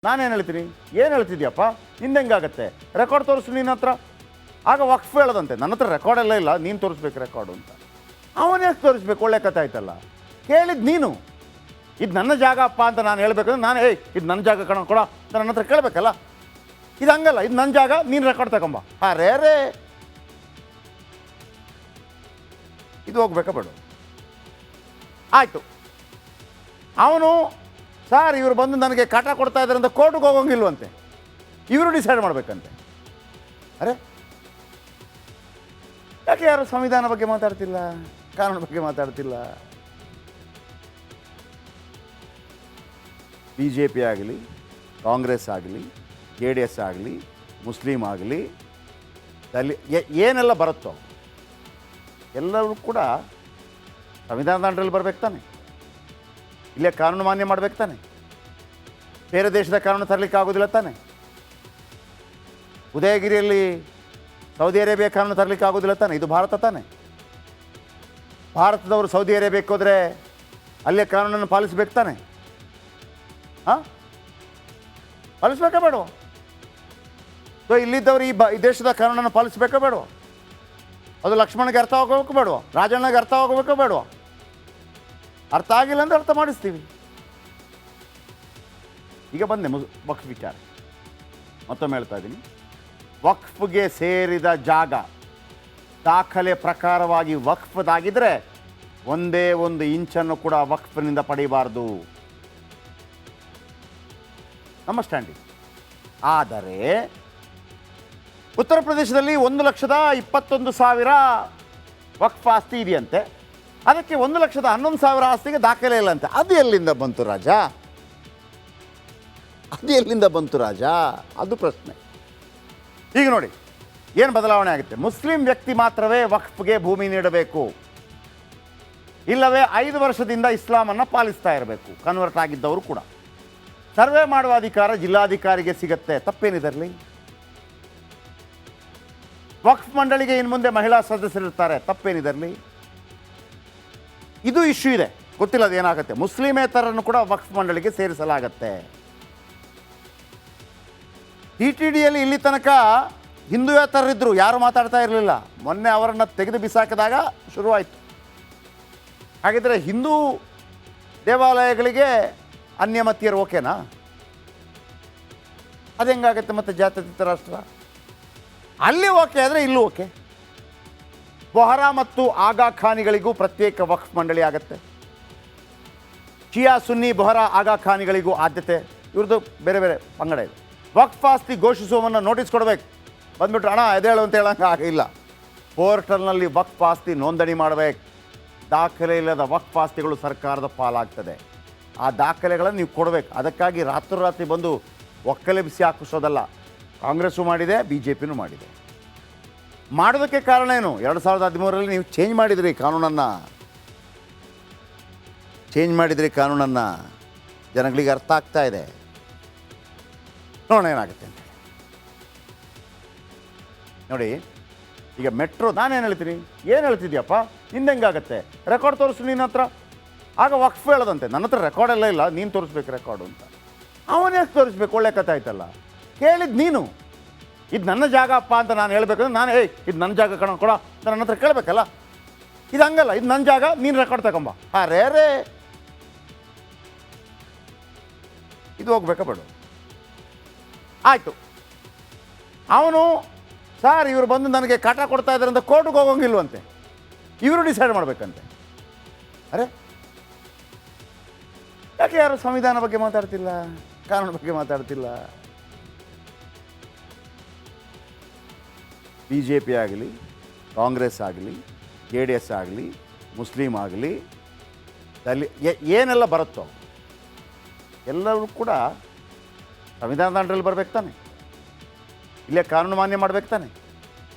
ನಾನೇನು ಹೇಳ್ತೀನಿ, ಏನು ಹೇಳ್ತಿದ್ಯಪ್ಪ, ಹಿಂದೆಂಗಾಗತ್ತೆ, ರೆಕಾರ್ಡ್ ತೋರಿಸು ನಿನ್ನ ಹತ್ರ. ಆಗ ವಕ್ಫ್ ಹೇಳೋದಂತೆ, ನನ್ನ ಹತ್ರ ರೆಕಾರ್ಡೆಲ್ಲ ಇಲ್ಲ, ನೀನು ತೋರಿಸ್ಬೇಕು ರೆಕಾರ್ಡು ಅಂತ. ಅವನೇ ತೋರಿಸ್ಬೇಕು, ಒಳ್ಳೆ ಕಥೆ ಆಯ್ತಲ್ಲ. ಕೇಳಿದ್ದು ನೀನು, ಇದು ನನ್ನ ಜಾಗ ಅಪ್ಪ ಅಂತ ನಾನು ಹೇಳ್ಬೇಕಂದ್ರೆ ನಾನು ಇದು ನನ್ನ ಜಾಗ ಕೊಡ ಅಂತ ನನ್ನ ಹತ್ರ ಕೇಳಬೇಕಲ್ಲ. ಇದು ಹಂಗಲ್ಲ, ಇದು ನನ್ನ ಜಾಗ, ನೀನು ರೆಕಾರ್ಡ್ ತಗೊಂಬ. ರೇ ಇದು ಹೋಗ್ಬೇಕಾ ಬೇಡ? ಆಯಿತು. ಅವನು ಸರ್ ಇವರು ಬಂದು ನನಗೆ ಕಾಟ ಕೊಡ್ತಾ ಇದ್ದಾರೆ ಅಂತ ಕೋರ್ಟ್ಗೆ ಹೋಗೋಂಗಿಲ್ವಂತೆ, ಇವರು ಡಿಸೈಡ್ ಮಾಡಬೇಕಂತೆ. ಅರೆ ಯಾಕೆ ಯಾರು ಸಂವಿಧಾನ ಬಗ್ಗೆ ಮಾತಾಡ್ತಿಲ್ಲ, ಕಾನೂನು ಬಗ್ಗೆ ಮಾತಾಡ್ತಿಲ್ಲ? ಬಿ ಜೆ ಪಿ ಆಗಲಿ, ಕಾಂಗ್ರೆಸ್ ಆಗಲಿ, ಜೆ ಡಿ ಎಸ್ ಆಗಲಿ, ಮುಸ್ಲಿಂ ಆಗಲಿ, ಏನೆಲ್ಲ ಬರುತ್ತೋ ಎಲ್ಲರೂ ಕೂಡ ಸಂವಿಧಾನದ ಅಂಡರಲ್ಲಿ ಬರ್ಬೇಕು ತಾನೆ, ಇಲ್ಲೇ ಕಾನೂನು ಮಾನ್ಯ ಮಾಡ್ಬೇಕು ತಾನೆ. ಬೇರೆ ದೇಶದ ಕಾನೂನು ತರಲಿಕ್ಕೆ ಆಗೋದಿಲ್ಲ ತಾನೆ. ಉದಯಗಿರಿಯಲ್ಲಿ ಸೌದಿ ಅರೇಬಿಯಾ ಕಾನೂನು ತರಲಿಕ್ಕೆ ಆಗೋದಿಲ್ಲ ತಾನೆ. ಇದು ಭಾರತ ತಾನೆ. ಭಾರತದವರು ಸೌದಿ ಅರೇಬಿಯಾಕ್ಕೆ ಹೋದರೆ ಅಲ್ಲೇ ಕಾನೂನನ್ನು ಪಾಲಿಸ್ಬೇಕು ತಾನೆ. ಪಾಲಿಸ್ಬೇಕಾ ಬೇಡವ? ಸೊ ಇಲ್ಲಿದ್ದವರು ಈ ದೇಶದ ಕಾನೂನನ್ನು ಪಾಲಿಸ್ಬೇಕಾ ಬೇಡವ? ಅದು ಲಕ್ಷ್ಮಣಗೆ ಅರ್ಥ ಆಗೋಬೇಕು ಬೇಡವ? ರಾಜಣ್ಣಗೆ ಅರ್ಥ ಆಗೋಬೇಕೋ ಬೇಡವ? ಅರ್ಥ ಆಗಿಲ್ಲ ಅಂದರೆ ಅರ್ಥ ಮಾಡಿಸ್ತೀವಿ. ಈಗ ಬಂದೆ ವಕ್ಫ್ ವಿಚಾರ. ಮತ್ತೊಮ್ಮೆ ಹೇಳ್ತಾ ಇದ್ದೀನಿ, ವಕ್ಫ್ಗೆ ಸೇರಿದ ಜಾಗ ದಾಖಲೆ ಪ್ರಕಾರವಾಗಿ ವಕ್ಫದಾಗಿದ್ದರೆ ಒಂದೇ ಒಂದು ಇಂಚನ್ನು ಕೂಡ ವಕ್ಫ್ನಿಂದ ಪಡೆಯಬಾರ್ದು, ನಮ್ಮ ಸ್ಟ್ಯಾಂಡಿಂಗ್. ಆದರೆ ಉತ್ತರ ಪ್ರದೇಶದಲ್ಲಿ 1,21,000 ವಕ್ಫ್ ಆಸ್ತಿ ಇದೆಯಂತೆ. ಅದಕ್ಕೆ 1,11,000 ಆಸ್ತಿಗೆ ದಾಖಲೆ ಇಲ್ಲಂತೆ. ಅದು ಎಲ್ಲಿಂದ ಬಂತು ರಾಜ? ಅದು ಎಲ್ಲಿಂದ ಬಂತು ರಾಜ? ಅದು ಪ್ರಶ್ನೆ. ಈಗ ನೋಡಿ ಏನು ಬದಲಾವಣೆ ಆಗುತ್ತೆ. ಮುಸ್ಲಿಂ ವ್ಯಕ್ತಿ ಮಾತ್ರವೇ ವಕ್ಫ್ಗೆ ಭೂಮಿ ನೀಡಬೇಕು, ಇಲ್ಲವೇ 5 ವರ್ಷದಿಂದ ಇಸ್ಲಾಮನ್ನು ಪಾಲಿಸ್ತಾ ಇರಬೇಕು. ಕನ್ವರ್ಟ್ ಆಗಿದ್ದವರು ಕೂಡ ಸರ್ವೆ ಮಾಡುವ ಅಧಿಕಾರ ಜಿಲ್ಲಾಧಿಕಾರಿಗೆ ಸಿಗತ್ತೆ. ತಪ್ಪೇನಿದರಲ್ಲಿ? ವಕ್ಫ್ ಮಂಡಳಿಗೆ ಇನ್ನು ಮುಂದೆ ಮಹಿಳಾ ಸದಸ್ಯರಿರ್ತಾರೆ. ತಪ್ಪೇನಿದರಲ್ಲಿ? ಇದು ಇಶ್ಯೂ ಇದೆ, ಗೊತ್ತಿಲ್ಲ ಅದೇನಾಗುತ್ತೆ. ಮುಸ್ಲಿಮೇತರನ್ನು ಕೂಡ ವಕ್ಫ್ ಮಂಡಳಿಗೆ ಸೇರಿಸಲಾಗತ್ತೆ. ಟಿ ಟಿ ಡಿಯಲ್ಲಿ ಇಲ್ಲಿ ತನಕ ಹಿಂದೂಯೇತರರಿದ್ದರು, ಯಾರು ಮಾತಾಡ್ತಾ ಇರಲಿಲ್ಲ. ಮೊನ್ನೆ ಅವರನ್ನು ತೆಗೆದು ಬಿಸಾಕಿದಾಗ ಶುರುವಾಯಿತು. ಹಾಗಿದ್ರೆ ಹಿಂದೂ ದೇವಾಲಯಗಳಿಗೆ ಅನ್ಯಮತೀಯರು ಓಕೆನಾ? ಅದು ಹೆಂಗಾಗುತ್ತೆ ಮತ್ತೆ ಜಾತ್ಯತೀತ ರಾಷ್ಟ್ರ? ಅಲ್ಲಿ ಓಕೆ ಆದರೆ ಇಲ್ಲೂ ಓಕೆ. ಬೊಹರಾ ಮತ್ತು ಆಗಾ ಖಾನಿಗಳಿಗೂ ಪ್ರತ್ಯೇಕ ವಕ್ಫ್ ಮಂಡಳಿ ಆಗುತ್ತೆ. ಶಿಯಾ ಸುನ್ನಿ ಬೊಹರಾ ಆಗಾ ಖಾನಿಗಳಿಗೂ ಆದ್ಯತೆ. ಇವ್ರದ್ದು ಬೇರೆ ಬೇರೆ ಪಂಗಡ ಇದೆ. ವಕ್ಫ್ ಆಸ್ತಿ ಘೋಷಿಸುವವನ್ನು ನೋಟಿಸ್ ಕೊಡಬೇಕು. ಬಂದ್ಬಿಟ್ರೆ ಹಣ ಎದೇಳು ಅಂತ ಹೇಳಂಗೆ ಆಗಿಲ್ಲ. ಪೋರ್ಟಲ್ನಲ್ಲಿ ವಕ್ಫ್ ಆಸ್ತಿ ನೋಂದಣಿ ಮಾಡಬೇಕು. ದಾಖಲೆ ಇಲ್ಲದ ವಕ್ಫ್ ಆಸ್ತಿಗಳು ಸರ್ಕಾರದ ಪಾಲಾಗ್ತದೆ. ಆ ದಾಖಲೆಗಳನ್ನು ನೀವು ಕೊಡಬೇಕು. ಅದಕ್ಕಾಗಿ ರಾತ್ರೋರಾತ್ರಿ ಬಂದು ಒಕ್ಕಲೆಬ್ಬಿಸಿ ಹಾಕಿಸೋದಲ್ಲ. ಕಾಂಗ್ರೆಸ್ಸು ಮಾಡಿದೆ, ಬಿ ಜೆ ಪಿನೂ ಮಾಡಿದೆ. ಮಾಡೋದಕ್ಕೆ ಕಾರಣ ಏನು? 2013ರಲ್ಲಿ ನೀವು ಚೇಂಜ್ ಮಾಡಿದ್ರಿ ಕಾನೂನನ್ನು. ಜನಗಳಿಗೆ ಅರ್ಥ ಆಗ್ತಾ ಇದೆ. ನೋಡೋಣ ಏನಾಗುತ್ತೆ ಅಂತೇಳಿ. ನೋಡಿ ಈಗ ಮೆಟ್ರೋ, ನಾನೇನು ಹೇಳ್ತೀನಿ, ಏನು ಹೇಳ್ತಿದ್ಯಪ್ಪ, ಹಿಂದೆಂಗಾಗತ್ತೆ, ರೆಕಾರ್ಡ್ ತೋರಿಸು ನಿನ್ನ ಹತ್ರ. ಆಗ ವಕ್ಫ್ ಹೇಳೋದಂತೆ, ನನ್ನ ಹತ್ರ ರೆಕಾರ್ಡೆಲ್ಲ ಇಲ್ಲ, ನೀನು ತೋರಿಸ್ಬೇಕು ರೆಕಾರ್ಡು ಅಂತ. ಅವನೇ ತೋರಿಸ್ಬೇಕು, ಒಳ್ಳೆ ಕಥೆ ಆಯ್ತಲ್ಲ. ಕೇಳಿದ್ದು ನೀನು, ಇದು ನನ್ನ ಜಾಗ ಅಪ್ಪ ಅಂತ ನಾನು ಹೇಳ್ಬೇಕಂದ್ರೆ ನಾನು ಇದು ನನ್ನ ಜಾಗ ಕೊಡ ಅಂತ ನನ್ನ ಹತ್ರ ಕೇಳಬೇಕಲ್ಲ. ಇದು ಹಂಗಲ್ಲ, ಇದು ನನ್ನ ಜಾಗ, ನೀನು ರೆಕಾರ್ಡ್ ತಗೊಂಬ. ರೇ ಇದು ಹೋಗ್ಬೇಕಾ ಬೇಡ? ಆಯಿತು. ಅವನು ಸರ್ ಇವರು ಬಂದು ನನಗೆ ಕಾಟ ಕೊಡ್ತಾ ಇದ್ದಾರೆ ಅಂತ ಕೋರ್ಟ್ಗೆ ಹೋಗೋಂಗಿಲ್ವಂತೆ, ಇವರು ಡಿಸೈಡ್ ಮಾಡಬೇಕಂತೆ. ಅರೆ ಯಾಕೆ ಯಾರು ಸಂವಿಧಾನ ಬಗ್ಗೆ ಮಾತಾಡ್ತಿಲ್ಲ, ಕಾನೂನು ಬಗ್ಗೆ ಮಾತಾಡ್ತಿಲ್ಲ? ಬಿ ಜೆ ಪಿ ಆಗಲಿ, ಕಾಂಗ್ರೆಸ್ ಆಗಲಿ, ಜೆ ಡಿ ಎಸ್ ಆಗಲಿ, ಮುಸ್ಲಿಂ ಆಗಲಿ, ಏನೆಲ್ಲ ಬರುತ್ತೋ ಎಲ್ಲರೂ ಕೂಡ ಸಂವಿಧಾನದ ಅಂಡರಲ್ಲಿ ಬರ್ಬೇಕು ತಾನೆ, ಇಲ್ಲೇ ಕಾನೂನು ಮಾನ್ಯ ಮಾಡ್ಬೇಕು ತಾನೆ.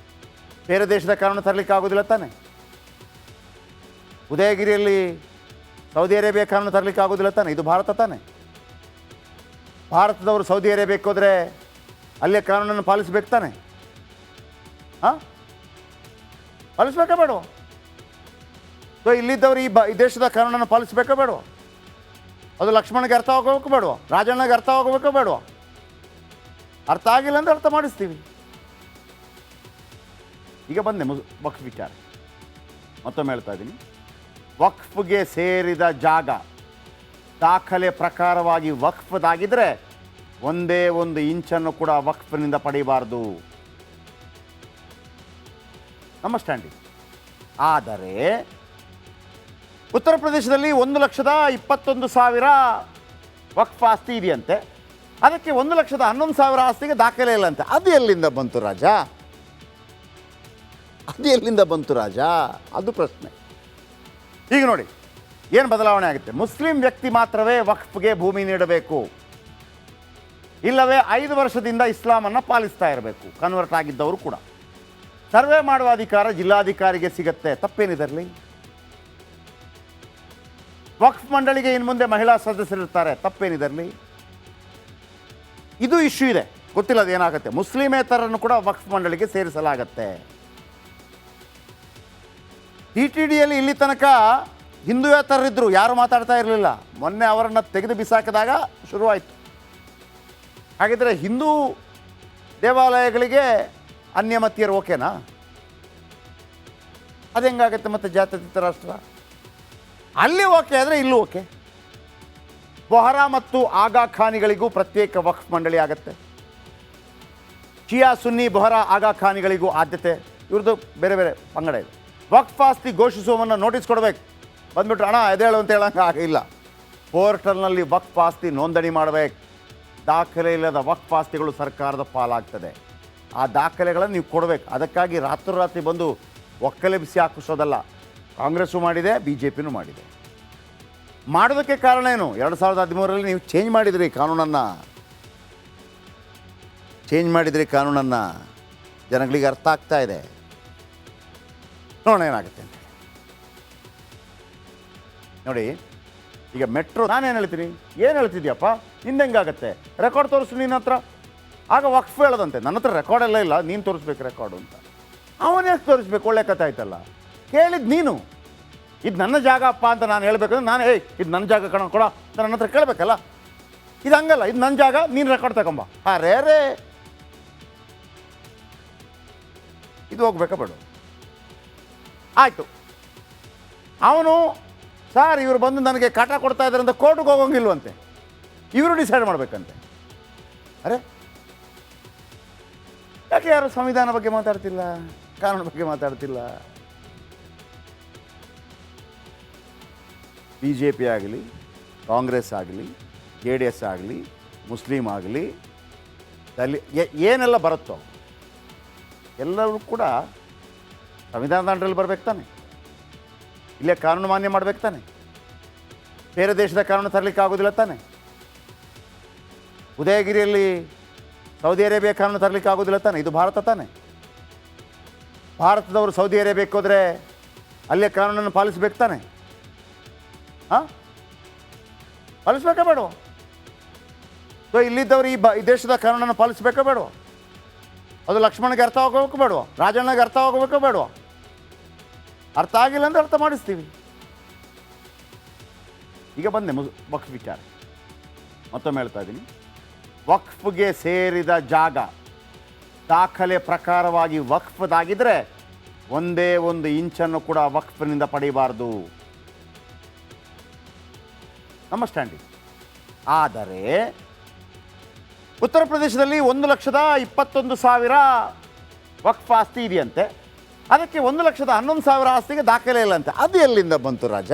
ಬೇರೆ ದೇಶದ ಕಾನೂನು ತರಲಿಕ್ಕೆ ಆಗೋದಿಲ್ಲ ತಾನೆ. ಉದಯಗಿರಿಯಲ್ಲಿ ಸೌದಿ ಅರೇಬಿಯಾ ಕಾನೂನು ತರಲಿಕ್ಕೆ ಆಗೋದಿಲ್ಲ ತಾನೆ. ಇದು ಭಾರತ ತಾನೆ. ಭಾರತದವರು ಸೌದಿ ಅರೇಬಿಯಾಕ್ಕೆ ಹೋದರೆ ಅಲ್ಲೇ ಕಾನೂನನ್ನು ಪಾಲಿಸ್ಬೇಕು ತಾನೆ. ಪಾಲಿಸ್ಬೇಕಾ ಬೇಡ? ಸೊ ಇಲ್ಲಿದ್ದವರು ಈ ದೇಶದ ಕಾನೂನನ್ನು ಪಾಲಿಸ್ಬೇಕಾ ಬೇಡ? ಅದು ಲಕ್ಷ್ಮಣಗೆ ಅರ್ಥ ಆಗೋಬೇಕು ಬೇಡವ? ರಾಜಣ್ಣಗೆ ಅರ್ಥ ಆಗೋಬೇಕೋ ಬೇಡವ? ಅರ್ಥ ಆಗಿಲ್ಲ ಅಂದರೆ ಅರ್ಥ ಮಾಡಿಸ್ತೀವಿ. ಈಗ ಬಂದೆ ವಕ್ಫ್ ವಿಚಾರ. ಮತ್ತೊಮ್ಮೆ ಹೇಳ್ತಾ ಇದ್ದೀನಿ, ವಕ್ಫ್ಗೆ ಸೇರಿದ ಜಾಗ ದಾಖಲೆ ಪ್ರಕಾರವಾಗಿ ವಕ್ಫದಾಗಿದ್ದರೆ ಒಂದೇ ಒಂದು ಇಂಚನ್ನು ಕೂಡ ವಕ್ಫ್ನಿಂದ ಪಡೆಯಬಾರ್ದು, ನಮ್ಮ ಸ್ಟ್ಯಾಂಡಿಂಗ್. ಆದರೆ ಉತ್ತರ ಪ್ರದೇಶದಲ್ಲಿ 1,21,000 ವಕ್ಫ್ ಆಸ್ತಿ ಇದೆಯಂತೆ, ಅದಕ್ಕೆ 1,11,000 ಆಸ್ತಿಗೆ ದಾಖಲೆ ಇಲ್ಲಂತೆ. ಅದು ಎಲ್ಲಿಂದ ಬಂತು ರಾಜ? ಅದು ಎಲ್ಲಿಂದ ಬಂತು ರಾಜ? ಅದು ಪ್ರಶ್ನೆ. ಈಗ ನೋಡಿ ಏನು ಬದಲಾವಣೆ ಆಗುತ್ತೆ. ಮುಸ್ಲಿಂ ವ್ಯಕ್ತಿ ಮಾತ್ರವೇ ವಕ್ಫ್ಗೆ ಭೂಮಿ ನೀಡಬೇಕು, ಇಲ್ಲವೇ 5 ವರ್ಷದಿಂದ ಇಸ್ಲಾಮನ್ನು ಪಾಲಿಸ್ತಾ ಇರಬೇಕು. ಕನ್ವರ್ಟ್ ಆಗಿದ್ದವರು ಕೂಡ ಸರ್ವೆ ಮಾಡುವ ಅಧಿಕಾರ ಜಿಲ್ಲಾಧಿಕಾರಿಗೆ ಸಿಗುತ್ತೆ. ತಪ್ಪೇನಿದರಲ್ಲಿ? ವಕ್ಫ್ ಮಂಡಳಿಗೆ ಇನ್ನು ಮುಂದೆ ಮಹಿಳಾ ಸದಸ್ಯರಿರ್ತಾರೆ. ತಪ್ಪೇನಿದರಲ್ಲಿ? ಇದು ಇಶ್ಯೂ ಇದೆ, ಗೊತ್ತಿಲ್ಲ ಅದು ಏನಾಗುತ್ತೆ. ಮುಸ್ಲಿಮೇತರನ್ನು ಕೂಡ ವಕ್ಫ್ ಮಂಡಳಿಗೆ ಸೇರಿಸಲಾಗತ್ತೆ. TTDಯಲ್ಲಿ ಇಲ್ಲಿ ತನಕ ಹಿಂದೂಯೇತರರಿದ್ದರು, ಯಾರು ಮಾತಾಡ್ತಾ ಇರಲಿಲ್ಲ. ಮೊನ್ನೆ ಅವರನ್ನು ತೆಗೆದು ಬಿಸಾಕಿದಾಗ ಶುರುವಾಯಿತು. ಹಾಗಿದ್ರೆ ಹಿಂದೂ ದೇವಾಲಯಗಳಿಗೆ ಅನ್ಯಮತೀಯರು ಓಕೆನಾ? ಅದು ಹೆಂಗಾಗುತ್ತೆ ಮತ್ತೆ ಜಾತ್ಯತೀತ ರಾಷ್ಟ್ರ? ಅಲ್ಲಿ ಓಕೆ ಆದರೆ ಇಲ್ಲೂ ಓಕೆ. ಬೊಹರಾ ಮತ್ತು ಆಗಾ ಖಾನಿಗಳಿಗೂ ಪ್ರತ್ಯೇಕ ವಕ್ಫ್ ಮಂಡಳಿ ಆಗುತ್ತೆ. ಶಿಯಾ ಸುನ್ನಿ ಬೊಹರಾ ಆಗಾ ಖಾನಿಗಳಿಗೂ ಆದ್ಯತೆ. ಇವ್ರದ್ದು ಬೇರೆ ಬೇರೆ ಪಂಗಡ ಇದೆ. ವಕ್ಫ್ ಆಸ್ತಿ ಘೋಷಿಸುವವನ್ನ ನೋಟಿಸ್ ಕೊಡಬೇಕು. ಬಂದ್ಬಿಟ್ರೆ ಹಣ ಎದೇಳು ಅಂತ ಹೇಳೋಂಗೆ ಆಗಿಲ್ಲ. ಪೋರ್ಟಲ್ನಲ್ಲಿ ವಕ್ಫ್ ಆಸ್ತಿ ನೋಂದಣಿ ಮಾಡಬೇಕು. ದಾಖಲೆ ಇಲ್ಲದ ವಕ್ಫ್ ಆಸ್ತಿಗಳು ಸರ್ಕಾರದ ಪಾಲಾಗ್ತದೆ. ಆ ದಾಖಲೆಗಳನ್ನು ನೀವು ಕೊಡಬೇಕು. ಅದಕ್ಕಾಗಿ ರಾತ್ರೋರಾತ್ರಿ ಬಂದು ಒಕ್ಕಲೆಬ್ಬಿಸಿ ಹಾಕಿಸೋದಲ್ಲ. ಕಾಂಗ್ರೆಸ್ಸು ಮಾಡಿದೆ, BJPನೂ ಮಾಡಿದೆ. ಮಾಡೋದಕ್ಕೆ ಕಾರಣ ಏನು? 2013ರಲ್ಲಿ ನೀವು ಚೇಂಜ್ ಮಾಡಿದ್ರಿ ಕಾನೂನನ್ನು. ಜನಗಳಿಗೆ ಅರ್ಥ ಆಗ್ತಾ ಇದೆ. ನೋಡೋಣ ಏನಾಗುತ್ತೆ ಅಂತೇಳಿ. ನೋಡಿ ಈಗ ಮೆಟ್ರೋ, ನಾನೇನು ಹೇಳ್ತೀನಿ, ಏನು ಹೇಳ್ತಿದ್ಯಪ್ಪ ನಿಂದು ಹೆಂಗಾಗತ್ತೆ? ರೆಕಾರ್ಡ್ ತೋರಿಸು ನಿನ್ನ ಹತ್ರ. ಆಗ ವಕ್ಫ್ ಹೇಳೋದಂತೆ, ನನ್ನ ಹತ್ರ ರೆಕಾರ್ಡೆಲ್ಲ ಇಲ್ಲ, ನೀನು ತೋರಿಸ್ಬೇಕು ರೆಕಾರ್ಡು ಅಂತ. ಅವನೇ ತೋರಿಸ್ಬೇಕು? ಒಳ್ಳೆ ಕಥೆ ಆಯ್ತಲ್ಲ. ಕೇಳಿದ್ದು ನೀನು, ಇದು ನನ್ನ ಜಾಗ ಅಪ್ಪ ಅಂತ ನಾನು ಹೇಳ್ಬೇಕಂದ್ರೆ ನಾನು ಇದು ನನ್ನ ಜಾಗ ಕೊಡ ಅಂತ ನನ್ನ ಹತ್ರ ಕೇಳಬೇಕಲ್ಲ. ಇದು ಹಂಗಲ್ಲ, ಇದು ನನ್ನ ಜಾಗ, ನೀನು ರೆಕಾರ್ಡ್ ತಗೊಂಬ. ರೇ ಇದು ಹೋಗ್ಬೇಕಾ ಬೇಡ? ಆಯಿತು. ಅವನು ಸರ್ ಇವರು ಬಂದು ನನಗೆ ಕಾಟ ಕೊಡ್ತಾ ಇದ್ದಾರೆ ಅಂತ ಕೋರ್ಟ್ಗೆ ಹೋಗೋಂಗಿಲ್ವಂತೆ, ಇವರು ಡಿಸೈಡ್ ಮಾಡಬೇಕಂತೆ. ಅರೆ ಯಾಕೆ ಯಾರು ಸಂವಿಧಾನ ಬಗ್ಗೆ ಮಾತಾಡ್ತಿಲ್ಲ, ಕಾನೂನು ಬಗ್ಗೆ ಮಾತಾಡ್ತಿಲ್ಲ? BJP ಆಗಲಿ, ಕಾಂಗ್ರೆಸ್ ಆಗಲಿ, JDS ಆಗಲಿ, ಮುಸ್ಲಿಂ ಆಗಲಿ, ಏನೆಲ್ಲ ಬರುತ್ತೋ ಎಲ್ಲರೂ ಕೂಡ ಸಂವಿಧಾನದ ಅಂಡರಲ್ಲಿ ಬರ್ಬೇಕು ತಾನೆ. ಇಲ್ಲೇ ಕಾನೂನು ಮಾನ್ಯ ಮಾಡ್ಬೇಕು ತಾನೆ. ಬೇರೆ ದೇಶದ ಕಾನೂನು ತರಲಿಕ್ಕೆ ಆಗೋದಿಲ್ಲ ತಾನೆ. ಉದಯಗಿರಿಯಲ್ಲಿ ಸೌದಿ ಅರೇಬಿಯಾ ಕಾನೂನು ತರಲಿಕ್ಕೆ ಆಗೋದಿಲ್ಲ ತಾನೆ. ಇದು ಭಾರತ ತಾನೆ. ಭಾರತದವರು ಸೌದಿ ಅರೇಬಿಯಾಕ್ಕೆ ಹೋದರೆ ಅಲ್ಲೇ ಕಾನೂನನ್ನು ಪಾಲಿಸ್ಬೇಕು ತಾನೆ. ಪಾಲಿಸ್ಬೇಕಾ ಬೇಡವ? ಸೊ ಇಲ್ಲಿದ್ದವರು ಈ ದೇಶದ ಕಾನೂನನ್ನು ಪಾಲಿಸ್ಬೇಕಾ ಬೇಡವ? ಅದು ಲಕ್ಷ್ಮಣಗೆ ಅರ್ಥ ಆಗೋಬೇಕು ಬೇಡವ? ರಾಜಣ್ಣಗೆ ಅರ್ಥ ಆಗೋಬೇಕೋ ಬೇಡವ? ಅರ್ಥ ಆಗಿಲ್ಲ ಅಂದರೆ ಅರ್ಥ ಮಾಡಿಸ್ತೀವಿ. ಈಗ ಬಂದೆ ವಕ್ಫ್ ವಿಚಾರ. ಮತ್ತೊಮ್ಮೆ ಹೇಳ್ತಾ ಇದ್ದೀನಿ, ವಕ್ಫ್ಗೆ ಸೇರಿದ ಜಾಗ ದಾಖಲೆ ಪ್ರಕಾರವಾಗಿ ವಕ್ಫದಾಗಿದ್ದರೆ ಒಂದೇ ಒಂದು ಇಂಚನ್ನು ಕೂಡ ವಕ್ಫ್ನಿಂದ ಪಡೆಯಬಾರ್ದು, ನಮ್ಮ ಸ್ಟ್ಯಾಂಡಿಂಗ್. ಆದರೆ ಉತ್ತರ ಪ್ರದೇಶದಲ್ಲಿ 1,21,000 ವಕ್ಫ್ ಆಸ್ತಿ ಇದೆಯಂತೆ, ಅದಕ್ಕೆ 1,11,000 ಆಸ್ತಿಗೆ ದಾಖಲೆ ಇಲ್ಲಂತೆ. ಅದು ಎಲ್ಲಿಂದ ಬಂತು ರಾಜ?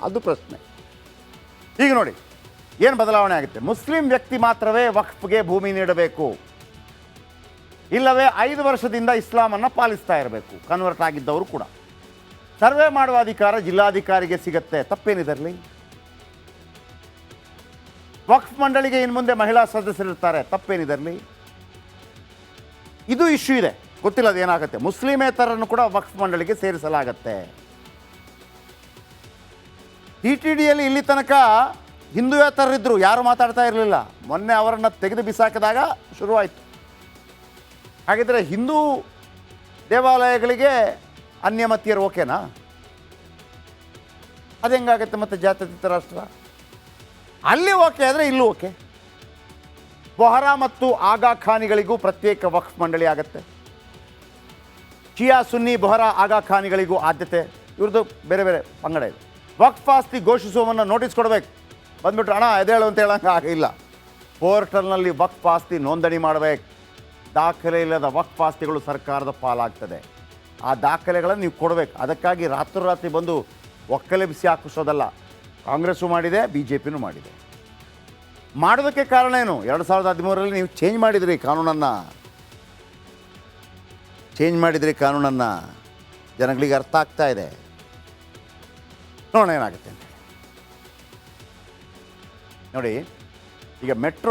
ಅದು ಪ್ರಶ್ನೆ. ಈಗ ನೋಡಿ ಏನು ಬದಲಾವಣೆ ಆಗುತ್ತೆ. ಮುಸ್ಲಿಂ ವ್ಯಕ್ತಿ ಮಾತ್ರವೇ ವಕ್ಫ್ಗೆ ಭೂಮಿ ನೀಡಬೇಕು, ಇಲ್ಲವೇ 5 ವರ್ಷದಿಂದ ಇಸ್ಲಾಮನ್ನು ಪಾಲಿಸ್ತಾ ಇರಬೇಕು. ಕನ್ವರ್ಟ್ ಆಗಿದ್ದವರು ಕೂಡ ಸರ್ವೆ ಮಾಡುವ ಅಧಿಕಾರ ಜಿಲ್ಲಾಧಿಕಾರಿಗೆ ಸಿಗುತ್ತೆ. ತಪ್ಪೇನಿದರಲ್ಲಿ? ವಕ್ಫ್ ಮಂಡಳಿಗೆ ಇನ್ನು ಮುಂದೆ ಮಹಿಳಾ ಸದಸ್ಯರಿರ್ತಾರೆ. ತಪ್ಪೇನಿದರಲ್ಲಿ? ಇದು ಇಶ್ಯೂ ಇದೆ, ಗೊತ್ತಿಲ್ಲ ಅದು ಏನಾಗುತ್ತೆ. ಮುಸ್ಲಿಮೇತರನ್ನು ಕೂಡ ವಕ್ಫ್ ಮಂಡಳಿಗೆ ಸೇರಿಸಲಾಗತ್ತೆ. TTDಯಲ್ಲಿ ಇಲ್ಲಿ ತನಕ ಹಿಂದೂಯೇತರರಿದ್ದರು, ಯಾರು ಮಾತಾಡ್ತಾ ಇರಲಿಲ್ಲ. ಮೊನ್ನೆ ಅವರನ್ನು ತೆಗೆದು ಬಿಸಾಕಿದಾಗ ಶುರುವಾಯಿತು. ಹಾಗಿದ್ರೆ ಹಿಂದೂ ದೇವಾಲಯಗಳಿಗೆ ಅನ್ಯಮತೀಯರು ಓಕೆನಾ? ಅದು ಹೆಂಗಾಗುತ್ತೆ ಮತ್ತೆ ಜಾತ್ಯತೀತ ರಾಷ್ಟ್ರ? ಅಲ್ಲಿ ಓಕೆ ಆದರೆ ಇಲ್ಲೂ ಓಕೆ. ಬೊಹರಾ ಮತ್ತು ಆಗಾ ಖಾನಿಗಳಿಗೂ ಪ್ರತ್ಯೇಕ ವಕ್ಫ್ ಮಂಡಳಿ ಆಗುತ್ತೆ. ಶಿಯಾ ಸುನ್ನಿ ಬೊಹರಾ ಆಗಾ ಖಾನಿಗಳಿಗೂ ಆದ್ಯತೆ. ಇವ್ರದ್ದು ಬೇರೆ ಬೇರೆ ಪಂಗಡ ಇದೆ. ವಕ್ಫ್ ಆಸ್ತಿ ಘೋಷಿಸುವವನ್ನು ನೋಟಿಸ್ ಕೊಡಬೇಕು. ಬಂದ್ಬಿಟ್ರೆ ಹಣ ಎದೇಳು ಅಂತ ಹೇಳಂಗೆ ಆಗಿಲ್ಲ. ಪೋರ್ಟಲ್ನಲ್ಲಿ ವಕ್ಫ್ ಆಸ್ತಿ ನೋಂದಣಿ ಮಾಡಬೇಕು. ದಾಖಲೆ ಇಲ್ಲದ ವಕ್ಫ್ ಆಸ್ತಿಗಳು ಸರ್ಕಾರದ ಪಾಲಾಗ್ತದೆ. ಆ ದಾಖಲೆಗಳನ್ನು ನೀವು ಕೊಡಬೇಕು. ಅದಕ್ಕಾಗಿ ರಾತ್ರೋರಾತ್ರಿ ಬಂದು ಒಕ್ಕಲೆಬ್ಬಿಸಿ ಹಾಕಿಸೋದಲ್ಲ. ಕಾಂಗ್ರೆಸ್ಸು ಮಾಡಿದೆ, BJPನೂ ಮಾಡಿದೆ. ಮಾಡೋದಕ್ಕೆ ಕಾರಣ ಏನು? 2013ರಲ್ಲಿ ನೀವು ಚೇಂಜ್ ಮಾಡಿದ್ರಿ ಕಾನೂನನ್ನು. ಜನಗಳಿಗೆ ಅರ್ಥ ಆಗ್ತಾ ಇದೆ. ನೋಡೋಣ ಏನಾಗುತ್ತೆ ಅಂತ. ನೋಡಿ, ಈಗ ಮೆಟ್ರೋ